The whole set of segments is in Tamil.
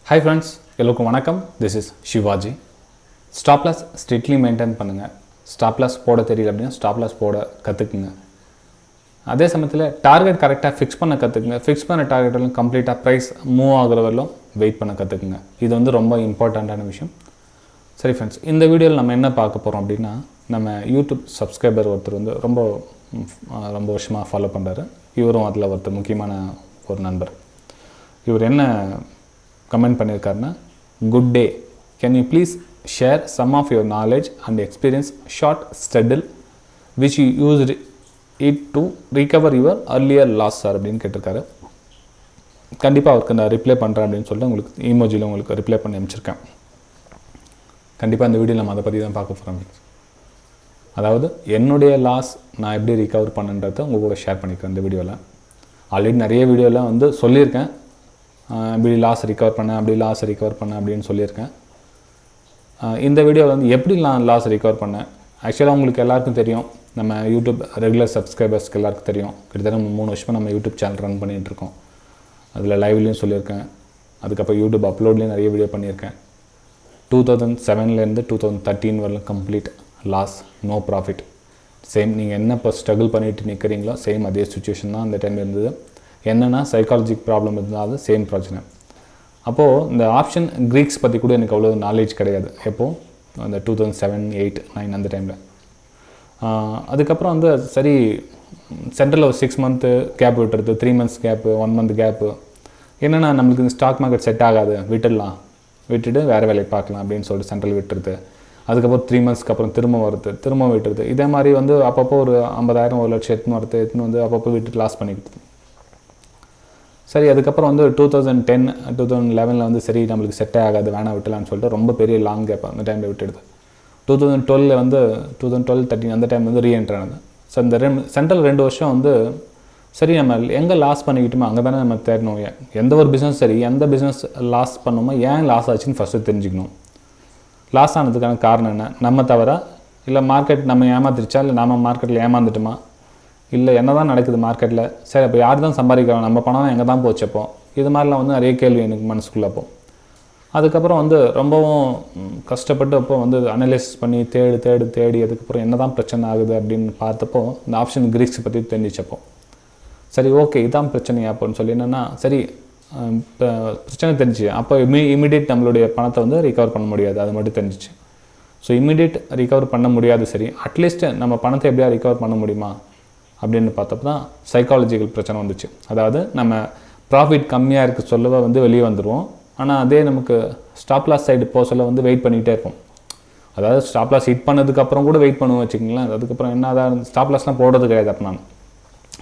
Hi friends, எல்லாருக்கும் வணக்கம். This is Shivaji. Stop loss strictly maintain பண்ணுங்க. Stop loss போட தெரியல அப்படினா stop loss போட கத்துக்குங்க. அதே சமயத்துல டார்கெட் கரெக்ட்டா ஃபிக்ஸ் பண்ண கத்துக்குங்க. ஃபிக்ஸ் பண்ண டார்கெட்ல கம்ப்ளீட்டா பிரைஸ் மூவ் ஆகுற வரைக்கும் வெயிட் பண்ண கத்துக்குங்க. இது வந்து ரொம்ப இம்பார்ட்டன்ட்டான விஷயம். சரி फ्रेंड्स, இந்த வீடியோல நம்ம என்ன பார்க்க போறோம் அப்படினா நம்ம YouTube சப்ஸ்கிரைபர் ஒருத்தர் வந்து ரொம்ப வருஷமா ஃபாலோ பண்றாரு. இவரும் அதுல ஒருத்தர் முக்கியமான ஒரு நண்பர். இவர் என்ன comment பண்ணிருக்காருன்னா, good day, can you please share some of your knowledge and experience short straddle which you used it to recover your earlier loss sir அப்படின்னு கேட்டிருக்காரு. கண்டிப்பாக அவருக்கு நான் ரிப்ளை பண்ணுறேன் அப்படின்னு சொல்லிட்டு உங்களுக்கு இமோஜியில் உங்களுக்கு ரிப்ளை பண்ணி அனுப்பிச்சிருக்கேன். கண்டிப்பாக இந்த வீடியோ நம்ம அதை பற்றி தான் பார்க்க போகிறோம். அதாவது என்னுடைய லாஸ் நான் எப்படி ரிகவர் பண்ணுன்றதை உங்கள் கூட ஷேர் பண்ணிக்கிறேன் இந்த வீடியோவில். ஆல்ரெடி நிறைய வீடியோவில் வந்து சொல்லியிருக்கேன், இப்படி லாஸ் ரிகவர் பண்ண அப்படின்னு சொல்லியிருக்கேன். இந்த வீடியோவில் வந்து எப்படி நான் லாஸ் ரிகவர் பண்ணேன், ஆக்சுவலாக உங்களுக்கு எல்லாருக்கும் தெரியும், நம்ம யூடியூப் ரெகுலர் சப்ஸ்கிரைபர்ஸ்க்கு எல்லாருக்கும் தெரியும். கிட்டத்தட்ட 3 வருஷமாக நம்ம யூடியூப் சேனல் ரன் பண்ணிகிட்ருக்கோம். அதில் லைவ்லேயும் சொல்லியிருக்கேன், அதுக்கப்புறம் யூடியூப் அப்லோட்லேயும் நிறைய வீடியோ பண்ணியிருக்கேன். 2007 2013 வரலும் complete loss, no profit. Same நீங்கள் என்ன இப்போ ஸ்ட்ரகிள் பண்ணிட்டு நிற்கிறீங்களோ சேம் அதே சுச்சுவேஷன் தான் அந்த டைம் இருந்தது. என்னென்னா சைக்காலஜிக் ப்ராப்ளம் இருந்தாலும் சேம் பிரச்சனை. அப்போது இந்த ஆப்ஷன் க்ரீக்ஸ் பற்றி கூட எனக்கு அவ்வளோ நாலேஜ் கிடையாது. எப்போது அந்த 2007, 8, 9 அந்த டைமில். அதுக்கப்புறம் வந்து சரி சென்ட்ரலில் ஒரு 6 மந்த்து கேப் விட்டுறது, 3 months கேப்பு, 1 month கேப்பு. என்னென்னா நம்மளுக்கு இந்த ஸ்டாக் மார்க்கெட் செட் ஆகாது, விட்டுட்டு வேறு வேலையை பார்க்கலாம் அப்படின்னு சொல்லிட்டு சென்ட்ரல் விட்டுறது. அதுக்கப்புறம் 3 monthsக்கு அப்புறம் திரும்ப விட்டுறது. இதே மாதிரி வந்து அப்பப்போ ஒரு 50,000 1 லட்சம் எடுத்துன்னு வந்து அப்பப்போ விட்டு லாஸ் பண்ணிக்கிட்டு. சரி, அதுக்கப்புறம் வந்து 2010 2011 வந்து சரி நம்மளுக்கு செட்டே ஆகாது, வேணாம் விட்டலான்னு சொல்லிட்டு ரொம்ப பெரிய லாங் கேப் அந்த டைமில் விட்டுடுது. 2012 வந்து 2012-13 அந்த டைம் வந்து ரீஎன்ட்ரு ஆனது. ஸோ இந்த சென்ட்ரல் 2 வருஷம் வந்து சரி நம்ம எங்கே லாஸ் பண்ணிக்கிட்டோமோ அங்கே தானே நம்ம தேடணும். எந்த ஒரு பிஸ்னஸ் சரி, எந்த பிஸ்னஸ் லாஸ் பண்ணோமோ ஏன் லாஸ் ஆச்சுன்னு ஃபஸ்ட்டு தெரிஞ்சுக்கணும். லாஸ் ஆனதுக்கான காரணம் என்ன, நம்ம தவிர இல்லை மார்க்கெட் நம்ம ஏமாத்திருச்சா, இல்லை நம்ம மார்க்கெட்டில் ஏமாந்துட்டோமா, இல்லை என்ன தான் நடக்குது மார்க்கெட்டில், சரி அப்போ யார் தான் சம்பாதிக்கிறோம், நம்ம பணம் எங்கே தான் போச்சப்போ, இது மாதிரிலாம் வந்து நிறைய கேள்வி எனக்கு மனசுக்குள்ளே. அப்போ அதுக்கப்புறம் வந்து ரொம்பவும் கஷ்டப்பட்டு அப்போ வந்து அனலைசிஸ் பண்ணி தேடி அதுக்கப்புறம் என்ன தான் பிரச்சனை ஆகுது அப்படின்னு பார்த்தப்போ இந்த ஆப்ஷன் க்ரீக்ஸ் பற்றி தெரிஞ்சிச்சப்போ சரி ஓகே இதான் பிரச்சனையா அப்போன்னு சொல்லி என்னென்னா சரி இப்போ பிரச்சனை தெரிஞ்சு அப்போ இமீடியட் நம்மளுடைய பணத்தை வந்து ரிகவர் பண்ண முடியாது, அது மட்டும் தெரிஞ்சிச்சு. ஸோ இமீடியட் ரிகவர் பண்ண முடியாது. சரி அட்லீஸ்ட் நம்ம பணத்தை எப்படியா ரிகவர் பண்ண முடியுமா அப்படின்னு பார்த்தப்போ தான் சைக்காலஜிக்கல் பிரச்சனை வந்துச்சு. அதாவது நம்ம ப்ராஃபிட் கம்மியாக இருக்க சொல்லவே வந்து வெளியே வந்துடுவோம், ஆனால் அதே நமக்கு ஸ்டாப் லாஸ் சைடு போக சொல்ல வந்து வெயிட் பண்ணிகிட்டே இருப்போம். அதாவது ஸ்டாப் லாஸ் ஹிட் பண்ணதுக்கப்புறம் கூட வெயிட் பண்ணுவோம் வச்சுக்கிங்களேன். அதுக்கப்புறம் என்ன அதான் ஸ்டாப் லாஸ்லாம் போடுறது கிடையாது. அப்போ நான்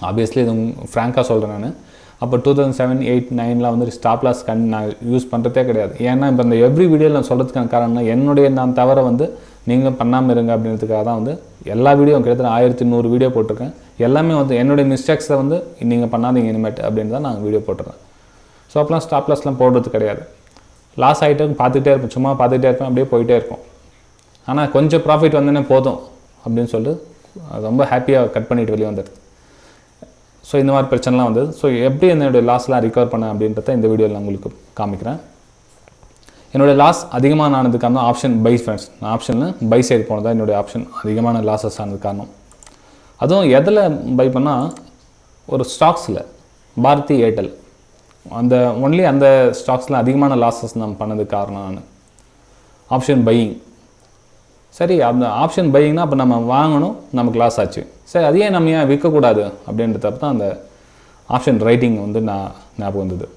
ஆப்வியஸ்லி இது ஃப்ராங்காக சொல்கிறேன். நான் அப்போ 2007, 8, 9 வந்து ஸ்டாப் லாஸ் நான் யூஸ் பண்ணுறதே கிடையாது. ஏன்னா இப்போ இந்த எவ்ரி வீடியோவில் நான் சொல்கிறதுக்கான காரணம்னா நான் தவிர வந்து நீங்கள் பண்ணாமல் இருங்க அப்படின்றதுக்காக தான் வந்து எல்லா வீடியோ கிட்டத்தட்ட 1100 வீடியோ போட்டிருக்கேன். எல்லாமே வந்து என்னுடைய மிஸ்டேக்ஸை வந்து நீங்கள் பண்ணாதீங்க இனிமேட் அப்படின்னு தான் நான் வீடியோ போட்டுறேன். ஸோ அப்போலாம் ஸ்டாப் லாஸ்லாம் போடுறது கிடையாது. லாஸ் ஆகிட்டு பார்த்துக்கிட்டே இருப்பேன், சும்மா பார்த்துக்கிட்டே இருப்பேன், அப்படியே போயிட்டே இருக்கும். ஆனால் கொஞ்சம் ப்ராஃபிட் வந்தோடனே போதும் அப்படின்னு சொல்லிட்டு ரொம்ப ஹாப்பியாக கட் பண்ணிவிட்டு வெளியே வந்துடுது. ஸோ இந்த மாதிரி பிரச்சனைலாம் வந்தது. ஸோ எப்படி என்னுடைய லாஸ்லாம் ரிகவர் பண்ணேன் அப்படின்றத இந்த வீடியோவில் நான் உங்களுக்கு காமிக்கிறேன். என்னோடய லாஸ் அதிகமான ஆனதுக்கான ஆப்ஷன் பை ஃப்ரெண்ட்ஸ். நான் ஆப்ஷனில் பை சைடு போனதான் என்னுடைய ஆப்ஷன் அதிகமான லாஸஸ் ஆனது காரணம். அதுவும் எதில் பை பண்ணால் ஒரு ஸ்டாக்ஸில் பாரதி ஏர்டெல் அந்த ஒன்லி அந்த ஸ்டாக்ஸில் அதிகமான லாஸஸ் நம்ம பண்ணதுக்கு காரணம் நான் ஆப்ஷன் பையிங். சரி அந்த ஆப்ஷன் பையிங்னா அப்போ நம்ம வாங்கணும், நமக்கு லாஸ் ஆச்சு, சரி அதையே நம்ம ஏன் விற்கக்கூடாது அப்படின்றப்ப தான் அந்த ஆப்ஷன் ரைட்டிங் வந்து நான் ஞாபகம் வந்தது.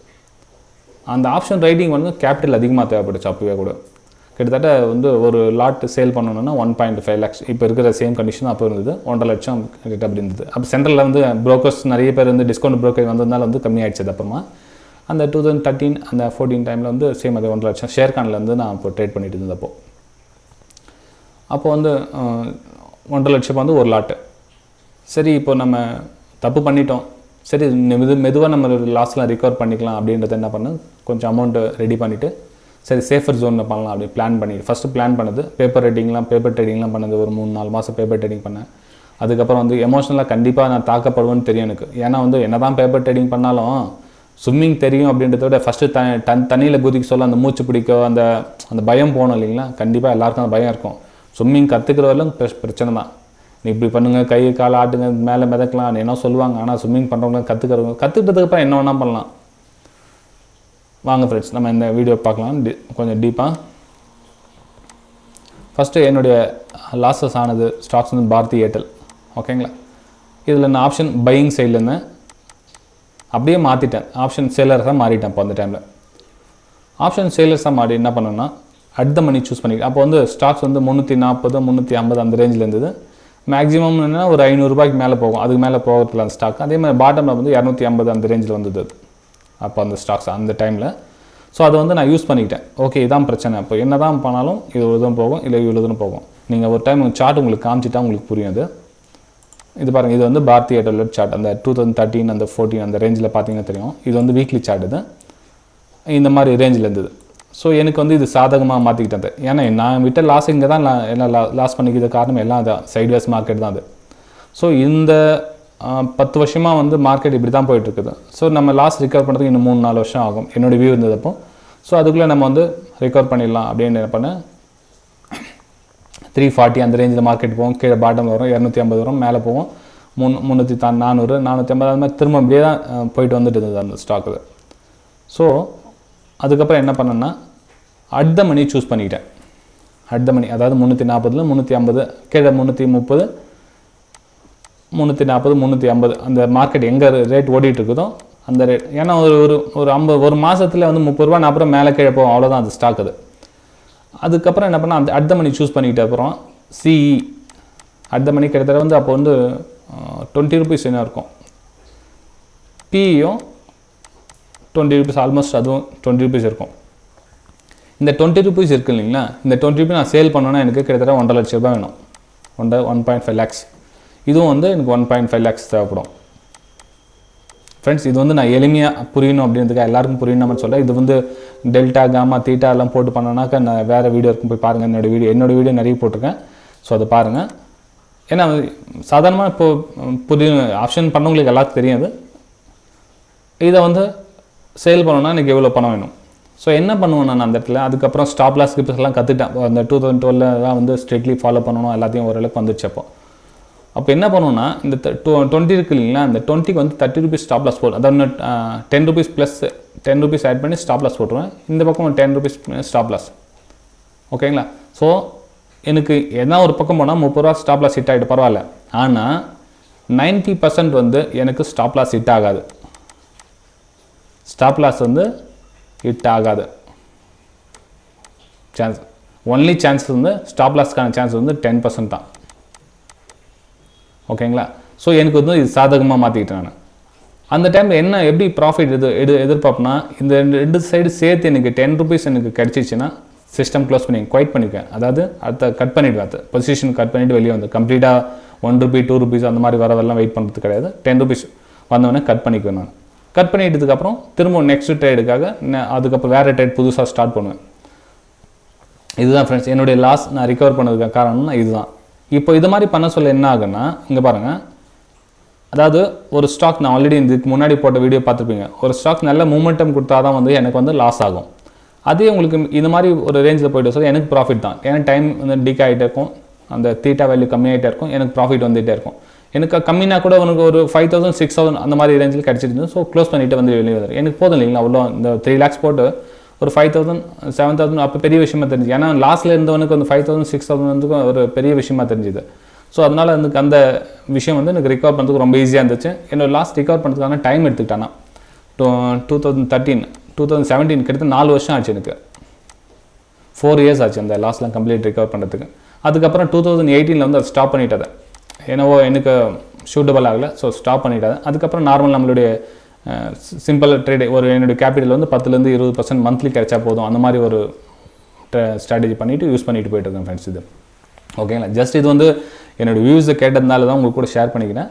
அந்த ஆப்ஷன் ரைட்டிங் வந்து கேபிட்டல் அதிகமாக தேவைப்பட்டுச்சு. அப்போவே கூட கிட்டத்தட்ட வந்து ஒரு லாட் சேல் பண்ணணுன்னா 1.5 lakhs இப்போ இருக்கிற சேம் கண்டிஷன் அப்போ இருந்தது. 1.5 லட்சம் கிட்ட அப்படி இருந்தது. அப்போ சென்ட்ரலில் வந்து ப்ரோக்கர்ஸ் நிறைய பேர் வந்து டிஸ்கவுண்ட் ப்ரோக்கர் வந்ததுனால வந்து கம்மியாகிடுச்சு. அப்புறமா அந்த 2013 அந்த 14 டைமில் வந்து சேம் அது 1.5 லட்சம் ஷேர் கானில் வந்து நான் இப்போ ட்ரேட் பண்ணிட்டு இருந்தப்போ அப்போ வந்து 1.5 லட்சம் வந்து ஒரு லாட்டு. சரி இப்போ நம்ம தப்பு பண்ணிட்டோம், சரி மெதுவாக நம்ம லாஸ்லாம் ரிகவர் பண்ணிக்கலாம் அப்படின்றத என்ன பண்ணேன், கொஞ்சம் அமௌண்ட்டு ரெடி பண்ணிவிட்டு சரி சேஃபர் ஜோனில் பண்ணலாம் அப்படி பிளான் பண்ணி ஃபஸ்ட்டு பிளான் பண்ணது பேப்பர் ட்ரேடிங்லாம் பண்ணது. ஒரு 3-4 மாதம் பேப்பர் ட்ரேடிங் பண்ணேன். அதுக்கப்புறம் வந்து எமோஷனலாக கண்டிப்பாக நான் தாக்கப்படுவேன்னு தெரியும் எனக்கு. ஏன்னா வந்து என்ன தான் பேப்பர் ட்ரேடிங் பண்ணாலும் ஸ்விம்மிங் தெரியும் அப்படின்றத விட ஃபஸ்ட்டு தண்ணியில் குதிக்க சொல்ல அந்த மூச்சு பிடிக்க அந்த பயம் போகணும் இல்லைங்களா? கண்டிப்பாக எல்லாருக்கும் அந்த பயம் இருக்கும். ஸ்விம்மிங் கற்றுக்கிறவர்களும் பிரச்சனை தான். நீ இப்படி பண்ணுங்கள், கை கால் ஆட்டுங்க, மேலே மிதக்கலாம் என்ன சொல்லுவாங்க. ஆனால் ஸ்விம்மிங் பண்ணுறவங்க கற்றுக்கிட்டதுக்கப்புறம் என்ன வேணால் பண்ணலாம். வாங்க ஃப்ரெண்ட்ஸ், நம்ம இந்த வீடியோ பார்க்கலாம் கொஞ்சம் டீப்பாக. ஃபஸ்ட்டு என்னுடைய லாஸஸ் ஆனது ஸ்டாக்ஸ் வந்து பாரதி ஏர்டெல். ஓகேங்களா? இதில் நான் ஆப்ஷன் பையிங் சைடில் இருந்தேன், அப்படியே மாற்றிட்டேன். ஆப்ஷன் சேலர்ஸாக மாறிட்டேன். அப்போ அந்த டைமில் ஆப்ஷன் சேலர்ஸாக மாறி என்ன பண்ணேன்னா அட் த மணி சூஸ் பண்ணிக்கிறேன். அப்போ வந்து ஸ்டாக்ஸ் வந்து 340 350 அந்த ரேஞ்சில் இருந்தது. மேக்ஸிமம் என்னென்னா ஒரு 500 ரூபாய்க்கு மேலே போகும், அதுக்கு மேலே போகிறதுல அந்த ஸ்டாக். அதே மாதிரி பாட்டமில் வந்து 250 அந்த ரேஞ்சில் வந்தது அப்போ அந்த ஸ்டாக்ஸ் அந்த டைமில். ஸோ அதை வந்து நான் யூஸ் பண்ணிக்கிட்டேன். ஓகே, இதான் பிரச்சனை. அப்போ என்ன தான் பண்ணாலும் இது இவ்வளோதான் போகும், இல்லை இவ்வளோதான் போகும். நீங்கள் ஒரு டைம் சார்ட் உங்களுக்கு காமிச்சிட்டா உங்களுக்கு புரியும். அது இது பாருங்கள், இது வந்து பாரதி ஏர்டெல் சார்ட். அந்த 2013 அந்த 14 அந்த ரேஞ்சில் பார்த்தீங்கன்னா தெரியும். இது வந்து வீக்லி சார்ட். இது இந்த மாதிரி ரேஞ்சில் இருந்தது. ஸோ எனக்கு வந்து இது சாதகமாக மாற்றிக்கிட்டேன். ஏன்னா நான் விட்ட லாஸ் இங்கே தான் நான் எல்லாம் லாஸ் பண்ணிக்கிறது காரணம் எல்லாம் அதான் சைட்வேஸ் மார்க்கெட் தான் அது. ஸோ இந்த 10 வருஷமாக வந்து மார்க்கெட் இப்படி தான் போயிட்டுருக்குது. ஸோ நம்ம லாஸ் ரிகவர் பண்ணுறதுக்கு இன்னும் 3-4 வருஷம் ஆகும் என்னோடய வியூ இருந்ததப்போ. ஸோ அதுக்குள்ளே நம்ம வந்து ரிகவர் பண்ணிடலாம் அப்படின்னு என்ன பண்ணேன். 340 அந்த ரேஞ்சில் மார்க்கெட் போகும், கீழே பாட்டம் வரும், 250 வரும், மேலே போகும் 300 400 450 அது மாதிரி திரும்ப அப்படியே தான் போயிட்டு வந்துட்டு இருந்தது அந்த ஸ்டாக்கு. ஸோ அதுக்கப்புறம் என்ன பண்ணேன்னா அட் த மணி சூஸ் பண்ணிக்கிட்டேன். அட் த மணி அதாவது 340 350 கீழே 330 340 350 அந்த மார்க்கெட் எங்கே ரேட் ஓடிட்டு இருக்குதோ அந்த ரேட். ஏன்னா ஒரு 50 ஒரு மாதத்தில் வந்து 30 ரூபா 40 ரூபா மேலே கீழே போகும், அவ்வளோதான் அந்த ஸ்டாக். அது அதுக்கப்புறம் என்ன பண்ணால் அந்த அட் த மணி சூஸ் பண்ணிக்கிட்ட அப்புறம் சிஇ அட் த மணி கிட்டத்தட்ட வந்து அப்போ வந்து 20 ருபீஸ் என்ன இருக்கும். பிஇயும் 20 ருபீஸ், ஆல்மோஸ்ட் அதுவும் 20 ருபீஸ் இருக்கும். இந்த 20 ருபீஸ் இருக்குது இல்லைங்களா, இந்த 20 ருபீஸ் நான் சேல் பண்ணோன்னா எனக்கு கிட்டத்தட்ட 1.5 லட்ச ரூபாய் வேணும். 1.5 lakhs. இதுவும் வந்து எனக்கு 1.5 lakhs தேவைப்படும். ஃப்ரெண்ட்ஸ், இது வந்து நான் எளிமையாக புரியணும் அப்படின்றதுக்காக எல்லாருக்கும் புரியணும்னு சொல்ல. இது வந்து டெல்டா காமா தீட்டா எல்லாம் போட்டு பண்ணோன்னாக்கா நான் வேறு வீடியோ இருக்கும், போய் பாருங்கள். என்னோடய வீடியோ நிறைய போட்டிருக்கேன். ஸோ அதை பாருங்கள். ஏன்னா சாதாரணமாக இப்போது புரிய ஆப்ஷன் பண்ணவங்களுக்கு எல்லாத்துக்கும் தெரியாது. இதை வந்து சேல் பண்ணணுன்னா எனக்கு எவ்வளோ பணம் வேணும். ஸோ என்ன பண்ணுவேன் நான் அந்த இடத்துல. அதுக்கப்புறம் ஸ்டாப் லாஸ் ஸ்கிப்ஸ் எல்லாம் கற்றுட்டேன். அந்த 2012 தான் வந்து ஸ்ட்ரிக்ட்லி ஃபாலோ பண்ணணும், எல்லாத்தையும் ஓரளவுக்கு வந்துச்சு. அப்போ என்ன பண்ணுவோன்னா இந்த 20 இருக்குது இல்லைங்களா, அந்த 20க்கு வந்து 30 ருபீஸ் ஸ்டாப் லாஸ் போடும். அதாவது 10 ருபீஸ் ப்ளஸ் 10 ருபீஸ் ஆட் பண்ணி ஸ்டாப் லாஸ் போட்டுருவேன். இந்த பக்கம் 10 ருபீஸ் ஸ்டாப் லாஸ். ஓகேங்களா? ஸோ எனக்கு எதனா ஒரு பக்கம் போனால் 30 ரூபா ஸ்டாப் லாஸ் ஹிட் ஆகிட்டு பரவாயில்ல. ஆனால் 90% வந்து எனக்கு ஸ்டாப் லாஸ் ஹிட் ஆகாது. ஸ்டாப் லாஸ் வந்து ஹிட் ஆகாது. சான்ஸ் ஒன்லி சான்ஸ் வந்து ஸ்டாப் லாஸ்க்கான சான்ஸ் வந்து 10% தான். ஓகேங்களா? ஸோ எனக்கு வந்து இது சாதகமாக மாற்றிக்கிட்டேன் நான். அந்த டைமில் என்ன எப்படி ப்ராஃபிட் எதிர்பார்ப்பேன்னா, இந்த 2 சைடு சேர்த்து எனக்கு 10 ருபீஸ் எனக்கு கிடச்சிச்சின்னா சிஸ்டம் க்ளோஸ் பண்ணி குவைட் பண்ணிக்குவேன். அதாவது அடுத்த கட் பண்ணிவிடுவேன். அது பொசிஷன் கட் பண்ணிவிட்டு வெளியே வந்து கம்ப்ளீட்டாக 1 ரூபி 2 ருபீஸ் அந்த மாதிரி வரவெல்லாம் வெயிட் பண்ணுறது கிடையாது. 10 ருபீஸ் வந்தவொடனே கட் பண்ணிக்குவேன் நான். கட் பண்ணிட்டதுக்கப்புறம் திரும்ப நெக்ஸ்ட் ட்ரேடுக்காக அதுக்கப்புறம் வேறு ட்ரேட் புதுசாக ஸ்டார்ட் பண்ணுவேன். இதுதான் ஃப்ரெண்ட்ஸ் என்னுடைய லாஸ் நான் ரிகவர் பண்ணதுக்கு காரணம்னா இதுதான். இப்போ இது மாதிரி பண்ண சொல்ல என்ன ஆகுன்னா, இங்கே பாருங்கள், அதாவது ஒரு ஸ்டாக் நான் ஆல்ரெடி இதுக்கு முன்னாடி போட்ட வீடியோ பார்த்துருப்பீங்க. ஒரு ஸ்டாக் நல்ல மூமெண்டம் கொடுத்தா தான் வந்து எனக்கு வந்து லாஸ் ஆகும். அதே உங்களுக்கு இது மாதிரி ஒரு ரேஞ்சில் போய்ட்டு சொல்ல எனக்கு ப்ராஃபிட் தான். ஏன்னா டைம் வந்து டிக் ஆகிட்டே இருக்கும், அந்த தீட்டா வேல்யூ கம்மியாகிட்டே இருக்கும், எனக்கு ப்ராஃபிட் வந்துகிட்டே இருக்கும். எனக்கு கம்மினா கூட உனக்கு ஒரு 5000 6000 அந்த மாதிரி ரேஞ்சில் கிடச்சிருந்து. ஸோ க்ளோஸ் பண்ணிவிட்டு வந்து வெளியே வரும். எனக்கு போதும் இல்லைங்களா, அவ்வளோ இந்த 3 lakhs போட்டு ஒரு 5000 7000 அப்போ பெரிய விஷயமா தெரிஞ்சு. ஏன்னா லாஸ்ட்டில் இருந்தவனுக்கு வந்து 5000 6000 வந்து ஒரு பெரிய விஷயமா தெரிஞ்சுது. ஸோ அதனால் எனக்கு அந்த விஷயம் வந்து எனக்கு ரிகவர் பண்ணுறதுக்கு ரொம்ப ஈஸியாக இருந்துச்சு. என்னோட லாஸ்ட் ரிகவர் பண்ணுறதுக்கான டைம் எடுத்துக்கிட்டானா 2013 2017 கிட்டத்தட்ட 4 வருஷம் ஆச்சு. எனக்கு 4 years ஆச்சு அந்த லாஸ்ட்லாம் கம்ப்ளீட் ரிகவர் பண்ணுறதுக்கு. அதுக்கப்புறம் 2018 வந்து அதை ஸ்டாப் பண்ணிட்டதை. என்னவோ எனக்கு சூட்டபிள் ஆகலை, ஸோ ஸ்டாப் பண்ணிட்டேன். அதுக்கப்புறம் நார்மல் நம்மளுடைய சிம்பிள் ட்ரேடு ஒரு என்னுடைய கேபிட்டல் வந்து 10% 20% மந்த்லி கிடைச்சா போதும், அந்த மாதிரி ஒரு ஸ்ட்ராட்டஜி பண்ணிவிட்டு யூஸ் பண்ணிட்டு போயிட்டு இருக்கேன் ஃப்ரெண்ட்ஸ். இது ஓகேங்களா? ஜஸ்ட் இது வந்து என்னோடய வியூஸை கேட்டதுனால தான் உங்களுக்கு கூட ஷேர் பண்ணிக்கிறேன்.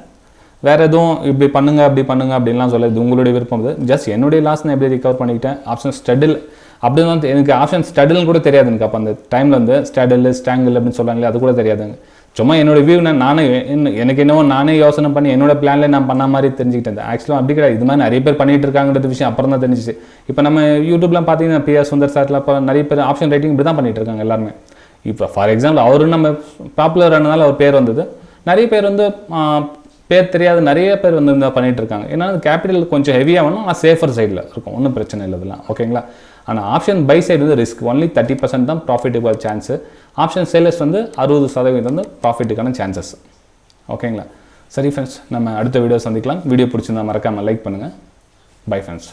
வேறு எதுவும் இப்படி பண்ணுங்கள் அப்படி பண்ணுங்கள் அப்படின்லாம் சொல்ல, இது உங்களுடைய விருப்பம். இது ஜஸ்ட் என்னுடைய லாஸ் நான் எப்படி ரிகவர் பண்ணிக்கிட்டேன். ஆப்ஷன் ஸ்டடில் அப்படி தான் எனக்கு ஆப்ஷன் ஸ்டடில்னு கூட தெரியாது எனக்கு. அப்போ அந்த டைமில் வந்து ஸ்டடில் ஸ்டாங்கில் அப்படின்னு சொல்கிறாங்களே அது கூட தெரியாதுங்க. சும்மா என்னோட வியூ நானே எனக்கு என்னவோ நானே யோசனை பண்ணி என்னோட பிளான்ல நான் பண்ண மாதிரி தெரிஞ்சுக்கிட்டேன். ஆக்சுவலாக அப்படி கிடையாது. இது மாதிரி நிறைய பேர் பண்ணிட்டு இருக்காங்கன்றது விஷயம் அப்புறம் தான் தெரிஞ்சிச்சு. இப்போ நம்ம யூடியூப்லாம் பார்த்தீங்கன்னா பிஆர் சுந்தர் சார்லாம் இப்போ நிறைய பேர் ஆப்ஷன் ரைட்டிங் இப்படி தான் பண்ணிட்டு இருக்காங்க எல்லாருமே. இப்போ ஃபார் எக்ஸாம்பிள் அவரு நம்ம பாப்புலர் ஆனதால அவர் பேர் வந்தது. நிறைய பேர் வந்து பேர் தெரியாத நிறைய பேர் வந்து இந்த பண்ணிட்டு இருக்காங்க. ஏன்னா கேபிட்டல் கொஞ்சம் ஹெவியாக வேணும், ஆனால் சேஃபர் சைடில் இருக்கும், ஒன்றும் பிரச்சனை இல்லை இதெல்லாம். ஓகேங்களா? ஆனால் ஆப்ஷன் பை சைடு வந்து ரிஸ்க் ஒன்லி 30% தான் ப்ராஃபிட்டபிள் சான்ஸு. ஆப்ஷன் சேலர்ஸ் வந்து 60% வந்து ப்ராஃபிட்டுக்கான சான்சஸ். ஓகேங்களா? சரி ஃப்ரெண்ட்ஸ், நம்ம அடுத்த வீடியோ சந்திக்கலாம். வீடியோ பிடிச்சிருந்தா மறக்காமல் லைக் பண்ணுங்கள். Bye friends.